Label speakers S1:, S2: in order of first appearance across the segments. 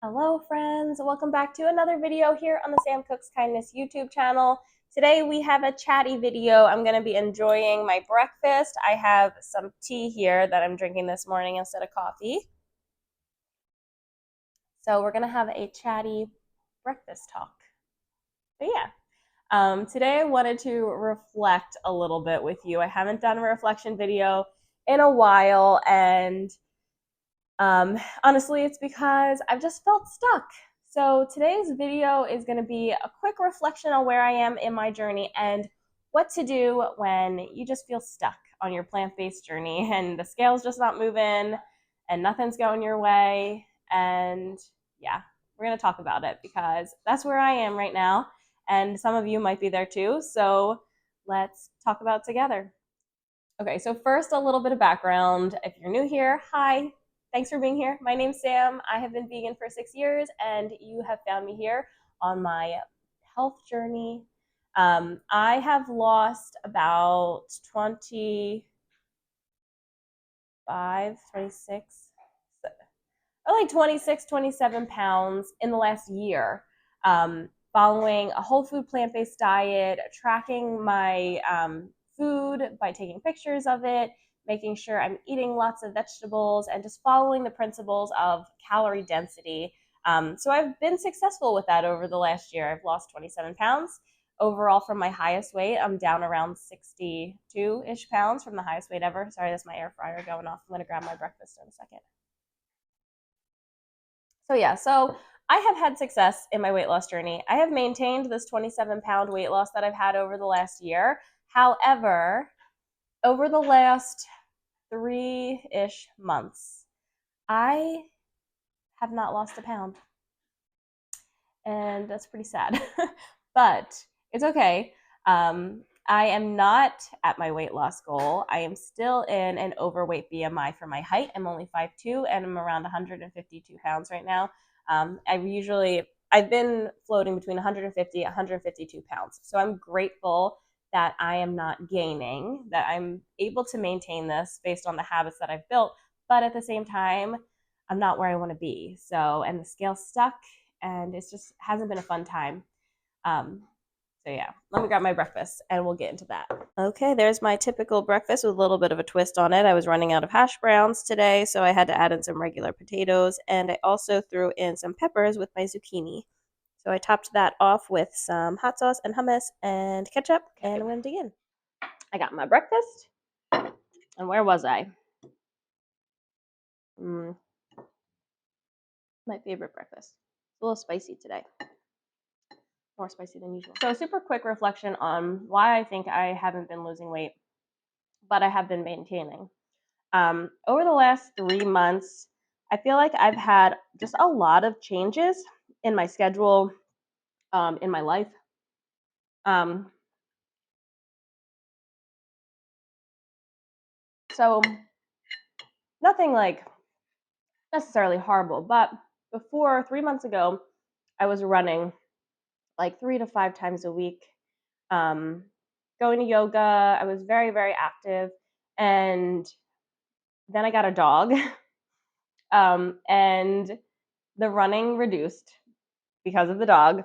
S1: Hello friends, welcome back to another video here on the Sam Cooks Kindness YouTube channel. Today we have a chatty video. I'm going to be enjoying my breakfast. I have some tea here that I'm drinking this morning instead of coffee. So we're going to have a chatty breakfast talk. But yeah, today I wanted to reflect a little bit with you. I haven't done a reflection video in a while, and honestly, it's because I've just felt stuck. So today's video is going to be a quick reflection on where I am in my journey and what to do when you just feel stuck on your plant-based journey and the scale's just not moving and nothing's going your way. And yeah, we're going to talk about it because that's where I am right now. And some of you might be there too. So let's talk about it together. Okay, so first, a little bit of background. If you're new here, hi. Thanks for being here. My name's Sam. I have been vegan for 6 years, and you have found me here on my health journey. I have lost about 25, 26, or like 26, 27 pounds in the last year, following a whole food plant-based diet, tracking my food by taking pictures of it, making sure I'm eating lots of vegetables, and just following the principles of calorie density. So I've been successful with that over the last year. I've lost 27 pounds. Overall, from my highest weight, I'm down around 62-ish pounds from the highest weight ever. Sorry, that's my air fryer going off. I'm going to grab my breakfast in a second. So I have had success in my weight loss journey. I have maintained this 27-pound weight loss that I've had over the last year. However, over the last 3-ish months, I have not lost a pound. And that's pretty sad. But it's okay. I am not at my weight loss goal. I am still in an overweight BMI for my height. I'm only 5'2", and I'm around 152 pounds right now. I've been floating between 150 and 152 pounds. So I'm grateful that I am not gaining, that I'm able to maintain this based on the habits that I've built. But at the same time, I'm not where I want to be. And the scale's stuck, and it just hasn't been a fun time. So yeah, let me grab my breakfast and we'll get into that. Okay, there's my typical breakfast with a little bit of a twist on it. I was running out of hash browns today, so I had to add in some regular potatoes, and I also threw in some peppers with my zucchini. So I topped that off with some hot sauce and hummus and ketchup, and I'm gonna dig in. I got my breakfast, and where was I? My favorite breakfast. It's a little spicy today. More spicy than usual. So super quick reflection on why I think I haven't been losing weight, but I have been maintaining. Over the last 3 months, I feel like I've had just a lot of changes in my schedule, in my life. So nothing like necessarily horrible, but before 3 months ago, I was running like 3 to 5 times a week, going to yoga. I was very, very active, and then I got a dog, and the running reduced because of the dog,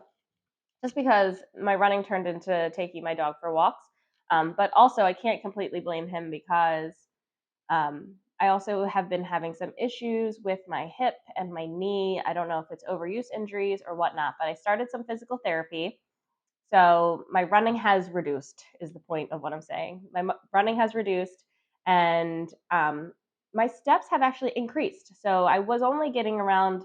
S1: just because my running turned into taking my dog for walks. But also, I can't completely blame him because I also have been having some issues with my hip and my knee. I don't know if it's overuse injuries or whatnot, but I started some physical therapy. So my running has reduced, is the point of what I'm saying. My running has reduced, and my steps have actually increased. So I was only getting around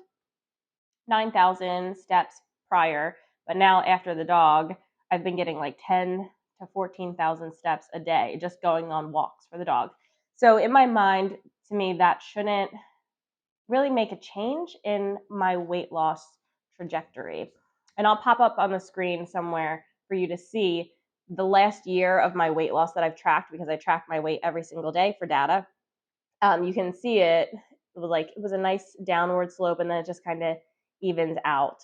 S1: 9,000 steps prior, but now after the dog, I've been getting like 10 to 14,000 steps a day just going on walks for the dog. So in my mind, to me, that shouldn't really make a change in my weight loss trajectory. And I'll pop up on the screen somewhere for you to see the last year of my weight loss that I've tracked, because I track my weight every single day for data. You can see it was a nice downward slope, and then it just kind of evens out.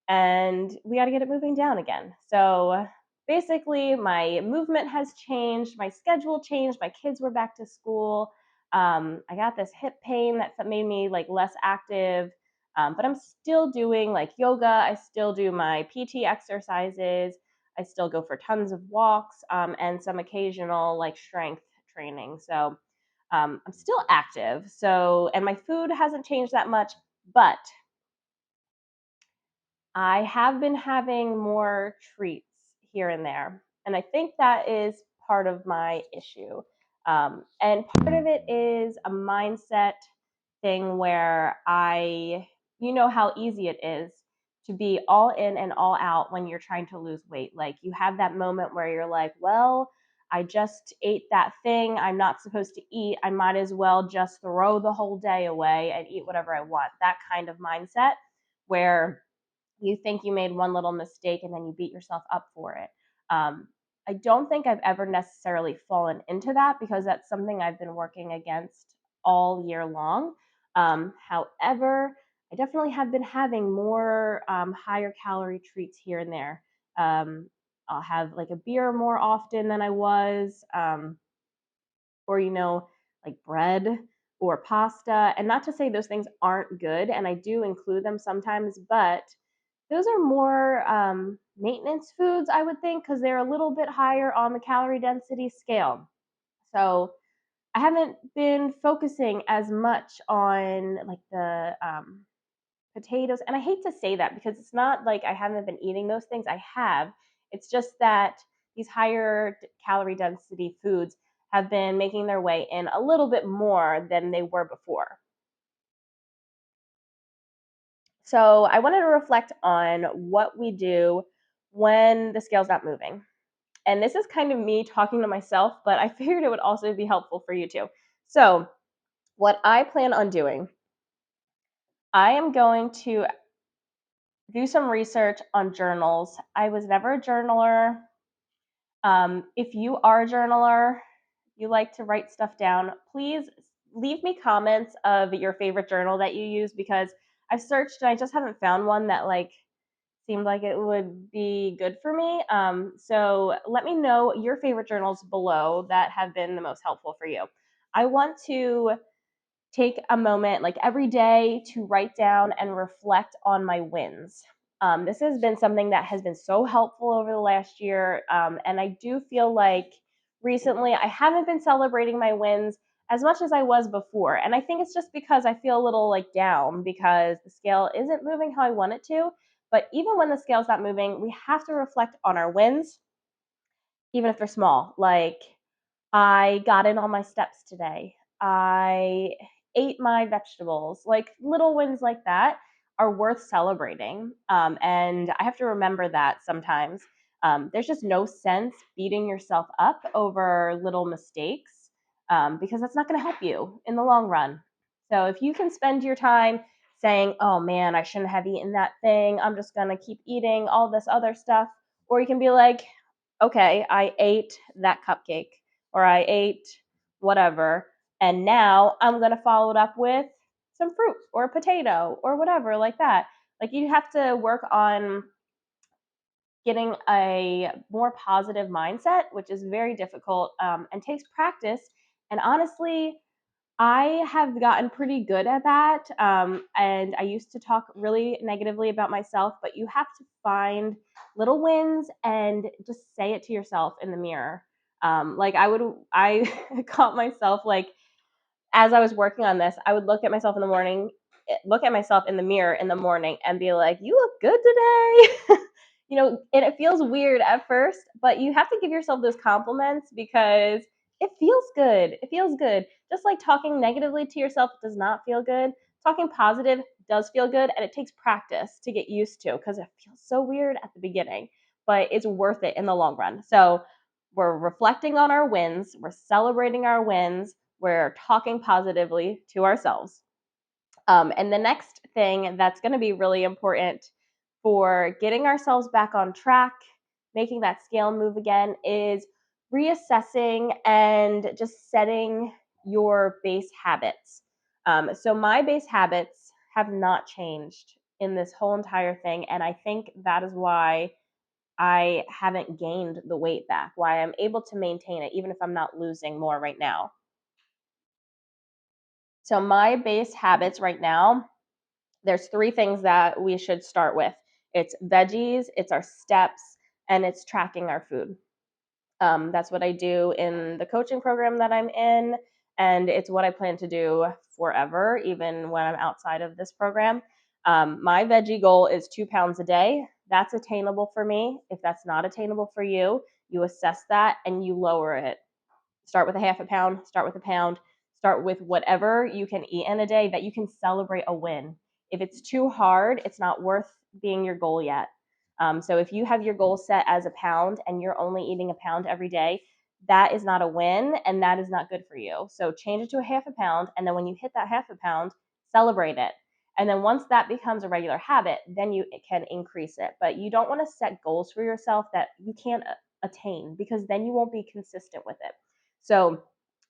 S1: And we got to get it moving down again. So basically, my movement has changed, my schedule changed, my kids were back to school. I got this hip pain that made me like less active. But I'm still doing like yoga. I still do my PT exercises. I still go for tons of walks, and some occasional like strength training. So I'm still active. So, and my food hasn't changed that much, but I have been having more treats here and there. And I think that is part of my issue. And part of it is a mindset thing where you know how easy it is to be all in and all out when you're trying to lose weight. Like you have that moment where you're like, well, I just ate that thing I'm not supposed to eat. I might as well just throw the whole day away and eat whatever I want. That kind of mindset where you think you made one little mistake and then you beat yourself up for it. I don't think I've ever necessarily fallen into that because that's something I've been working against all year long. However, I definitely have been having more higher calorie treats here and there. I'll have like a beer more often than I was, or, like bread or pasta. And not to say those things aren't good, and I do include them sometimes, but those are more maintenance foods, I would think, because they're a little bit higher on the calorie density scale. So I haven't been focusing as much on like the potatoes. And I hate to say that because it's not like I haven't been eating those things. I have. It's just that these higher calorie density foods have been making their way in a little bit more than they were before. So I wanted to reflect on what we do when the scale's not moving. And this is kind of me talking to myself, but I figured it would also be helpful for you too. So, what I plan on doing, I am going to do some research on journals. I was never a journaler. If you are a journaler, you like to write stuff down, please leave me comments of your favorite journal that you use because I've searched and I just haven't found one that like seemed like it would be good for me. So let me know your favorite journals below that have been the most helpful for you. I want to take a moment like every day to write down and reflect on my wins. This has been something that has been so helpful over the last year. And I do feel like recently I haven't been celebrating my wins as much as I was before. And I think it's just because I feel a little like down because the scale isn't moving how I want it to. But even when the scale's not moving, we have to reflect on our wins, even if they're small. Like I got in all my steps today. I ate my vegetables. Like little wins like that are worth celebrating. And I have to remember that sometimes. There's just no sense beating yourself up over little mistakes because that's not going to help you in the long run. So if you can spend your time saying, oh man, I shouldn't have eaten that thing, I'm just going to keep eating all this other stuff. Or you can be like, okay, I ate that cupcake or I ate whatever, and now I'm going to follow it up with some fruit or a potato or whatever like that. Like you have to work on getting a more positive mindset, which is very difficult and takes practice. And honestly, I have gotten pretty good at that. And I used to talk really negatively about myself, but you have to find little wins and just say it to yourself in the mirror. I caught myself like as I was working on this, I would look at myself in the morning, look at myself in the mirror in the morning and be like, you look good today. And it feels weird at first, but you have to give yourself those compliments because it feels good. It feels good. Just like talking negatively to yourself does not feel good. Talking positive does feel good, and it takes practice to get used to because it feels so weird at the beginning, but it's worth it in the long run. So we're reflecting on our wins, we're celebrating our wins, we're talking positively to ourselves. And the next thing that's going to be really important for getting ourselves back on track, making that scale move again, is reassessing and just setting your base habits. So my base habits have not changed in this whole entire thing. And I think that is why I haven't gained the weight back, why I'm able to maintain it, even if I'm not losing more right now. So my base habits right now there's 3 things that we should start with. It's veggies, it's our steps, and it's tracking our food. That's what I do in the coaching program that I'm in, and it's what I plan to do forever, even when I'm outside of this program. My veggie goal is 2 pounds a day. That's attainable for me. If that's not attainable for you, you assess that and you lower it. Start with a half a pound, start with a pound, start with whatever you can eat in a day that you can celebrate a win. If it's too hard, it's not worth being your goal yet. So if you have your goal set as a pound and you're only eating a pound every day, that is not a win and that is not good for you. So change it to a half a pound. And then when you hit that half a pound, celebrate it. And then once that becomes a regular habit, then you can increase it. But you don't want to set goals for yourself that you can't attain, because then you won't be consistent with it. So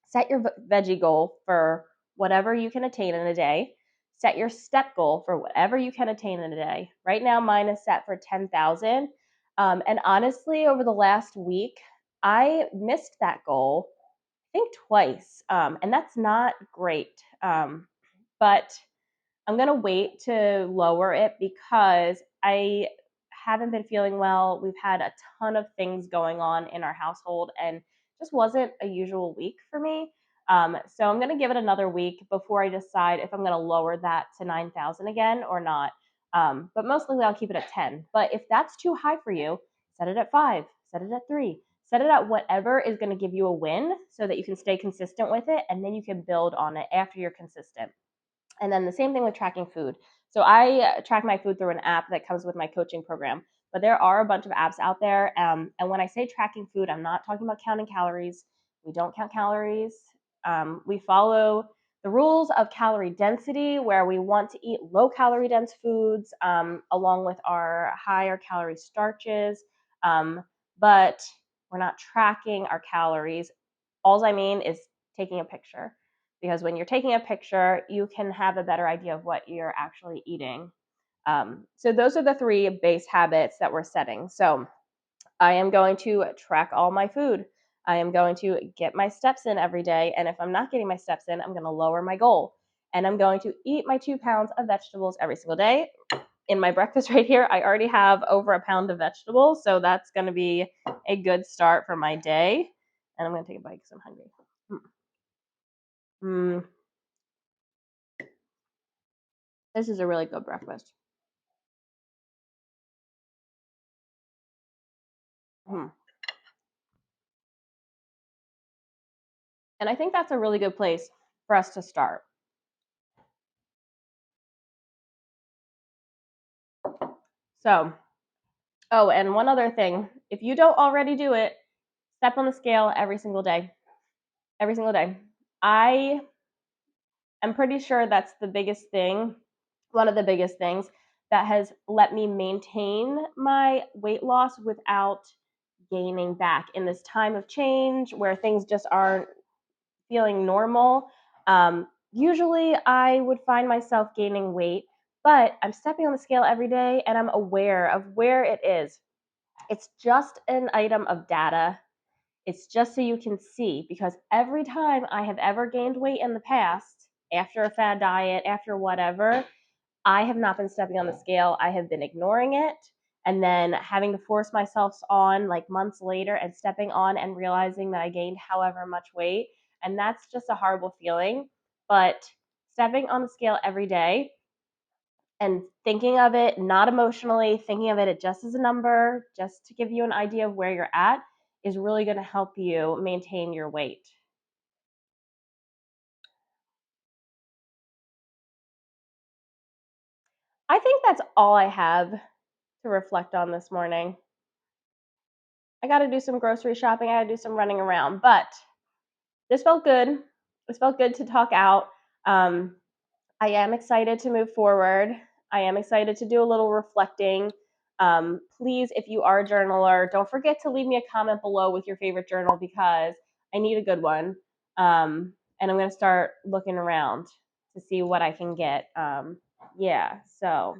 S1: set your veggie goal for whatever you can attain in a day. Set your step goal for whatever you can attain in a day. Right now, mine is set for 10,000. And honestly, over the last week, I missed that goal, I think twice. And that's not great. But I'm going to wait to lower it because I haven't been feeling well. We've had a ton of things going on in our household and just wasn't a usual week for me. So I'm going to give it another week before I decide if I'm going to lower that to 9,000 again or not. But most likely I'll keep it at 10. But if that's too high for you, set it at 5, set it at 3, set it at whatever is going to give you a win so that you can stay consistent with it, and then you can build on it after you're consistent. And then the same thing with tracking food. So I track my food through an app that comes with my coaching program. But there are a bunch of apps out there. And when I say tracking food, I'm not talking about counting calories. We don't count calories. We follow the rules of calorie density, where we want to eat low calorie dense foods along with our higher calorie starches. But we're not tracking our calories. All I mean is taking a picture, because when you're taking a picture, you can have a better idea of what you're actually eating. So those are the 3 base habits that we're setting. So I am going to track all my food. I am going to get my steps in every day. And if I'm not getting my steps in, I'm going to lower my goal. And I'm going to eat my 2 pounds of vegetables every single day. In my breakfast right here, I already have over a pound of vegetables. So that's going to be a good start for my day. And I'm going to take a bite because I'm hungry. Mm. This is a really good breakfast. Mm. And I think that's a really good place for us to start. So, oh, and one other thing. If you don't already do it, step on the scale every single day. Every single day. I am pretty sure that's the biggest thing, one of the biggest things that has let me maintain my weight loss without gaining back in this time of change where things just aren't feeling normal. Usually I would find myself gaining weight, but I'm stepping on the scale every day and I'm aware of where it is. It's just an item of data. It's just so you can see, because every time I have ever gained weight in the past, after a fad diet, after whatever, I have not been stepping on the scale. I have been ignoring it and then having to force myself on like months later and stepping on and realizing that I gained however much weight. And that's just a horrible feeling. But stepping on the scale every day and thinking of it not emotionally, thinking of it just as a number, just to give you an idea of where you're at, is really going to help you maintain your weight. I think that's all I have to reflect on this morning. I got to do some grocery shopping. I got to do some running around, but this felt good. This felt good to talk out. Um, I am excited to move forward. I am excited to do a little reflecting. Please, if you are a journaler, don't forget to leave me a comment below with your favorite journal, because I need a good one. And I'm going to start looking around to see what I can get. Yeah, so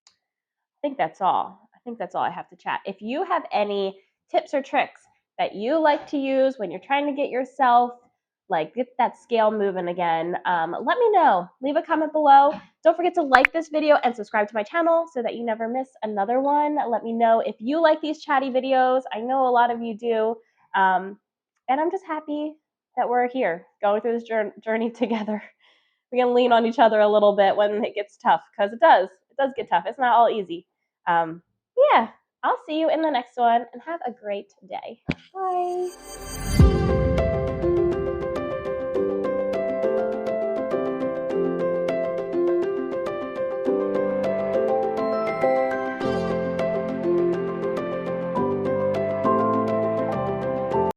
S1: I think that's all. I think that's all I have to chat. If you have any tips or tricks that you like to use when you're trying to get yourself like get that scale moving again. Let me know. Leave a comment below. Don't forget to like this video and subscribe to my channel so that you never miss another one. Let me know if you like these chatty videos. I know a lot of you do. And I'm just happy that we're here going through this journey together. We can lean on each other a little bit when it gets tough, because it does. It does get tough. It's not all easy. Yeah, I'll see you in the next one, and have a great day. Bye.